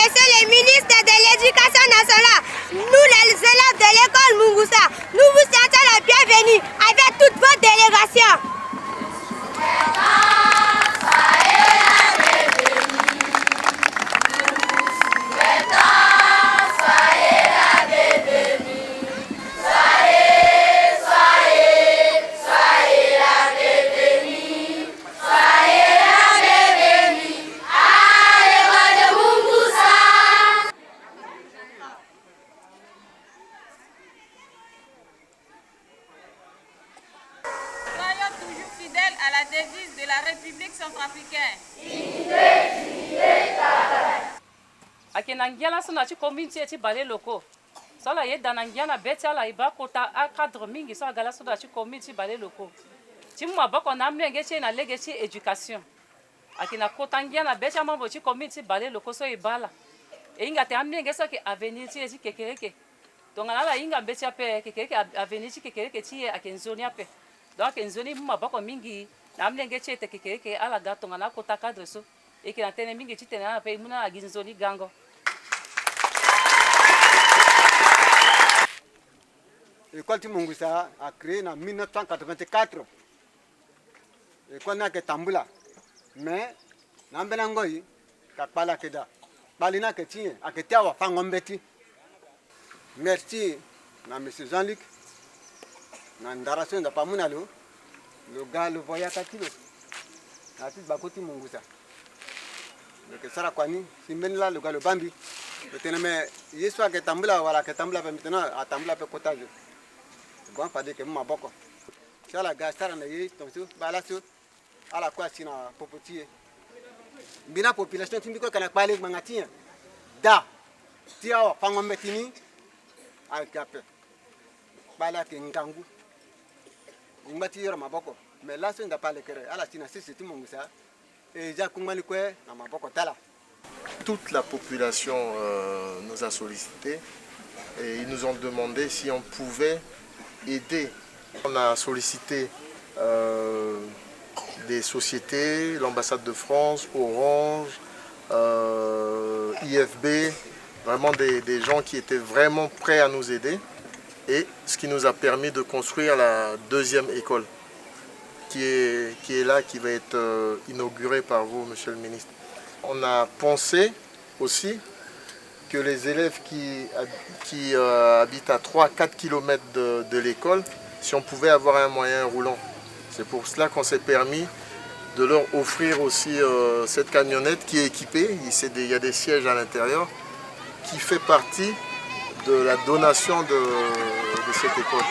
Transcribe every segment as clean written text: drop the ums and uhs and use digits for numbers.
Monsieur le ministre de l'Éducation nationale, nous les élèves de l'école Mungusa, nous vous souhaitons la bienvenue avec toutes vos délégations. À la devise de la République centrafricaine. Akinangiala sona ci community ci balé locaux. Sala ye danangiana betiala iba kota a cadre mingi so agala sona ci community balé locaux. Ci mo bako na mlenge ci na lege ci éducation. Akina kotangiana betia mambo ci community balé locaux so ibala. E inga te amlenge so ke avenir ci kekereke. Donc ala inga betia pe kekereke avenir ci kekereke ci akenzonia pe. Donc enzoni mo bako mingi na mlenge ci te kekereke ala gato ngana kota cadre so. Et qui a été mingi ci tena pe muna aginzoni gango. L'école de Mungusa a créé en 1984. L'école n'a que Tambula. Mais, Nambenangoi, Kapala Keda. Balina Ketine, a Ketawa Fangombeti. Merci, à M. Jean-Luc. Nandarason de Pamunalo, le gars le voyage à Tilo. La petite Bakoti Mungusa. Le Sarakwani, Simenla, le gars le Bambi. Le ténémé, Yeswa Ketambula, voilà, Ketambula, maintenant, à Tambula, Pekotage. Bon, pas dire que moi, beaucoup. Si la gastara n'a eu, ton sou, balasso, à la quoi, si na popotier. Bina population, tu me dis qu'on a parlé de Mangatien. Da, Tia, Fangometini, avec Capé. Balak et Ngangu. Ngati ma boko. Mais là, ce n'est pas le cœur. À la Chine, c'est tout mon moussa. Et Jacoumanikwe, na ma boko tala. Toute la population nous a sollicité et ils nous ont demandé si on pouvait aider. On a sollicité des sociétés, l'ambassade de France, Orange, IFB, vraiment des gens qui étaient vraiment prêts à nous aider. Et ce qui nous a permis de construire la deuxième école qui est là, qui va être inaugurée par vous, Monsieur le ministre. On a pensé aussi que les élèves qui habitent à 3-4 km de l'école, si on pouvait avoir un moyen roulant. C'est pour cela qu'on s'est permis de leur offrir aussi cette camionnette qui est équipée. Il y a des sièges à l'intérieur qui fait partie de la donation de cette école.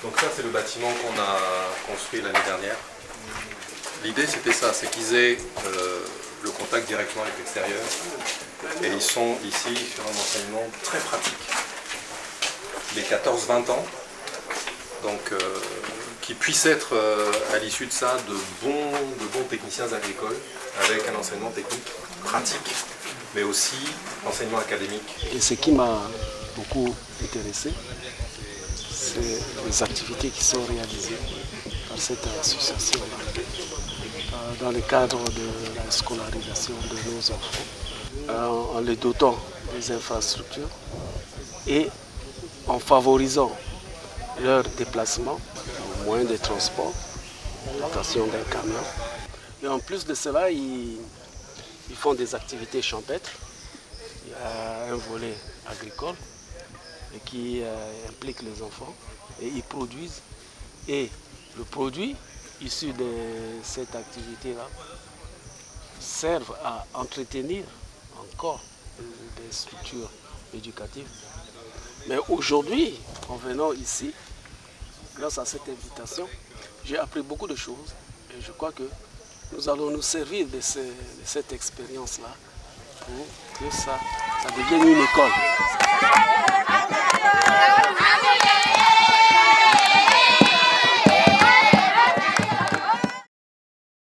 Donc ça c'est le bâtiment qu'on a construit l'année dernière. L'idée c'était ça, c'est qu'ils aient le contact directement avec l'extérieur. Et ils sont ici sur un enseignement très pratique. Les 14-20 ans, donc qui puissent être à l'issue de ça de bons techniciens agricoles avec un enseignement technique pratique, mais aussi enseignement académique. Et ce qui m'a beaucoup intéressé, c'est les activités qui sont réalisées par cette association-là dans le cadre de la scolarisation de nos enfants, en les dotant des infrastructures et en favorisant leur déplacement, au moyen de transport, l'attention d'un camion. Et en plus de cela, ils font des activités champêtres. Il y a un volet agricole et qui implique les enfants et ils produisent. Et le produit, issus de cette activité-là servent à entretenir encore des structures éducatives. Mais aujourd'hui, en venant ici, grâce à cette invitation, j'ai appris beaucoup de choses et je crois que nous allons nous servir de cette expérience-là pour que ça devienne une école.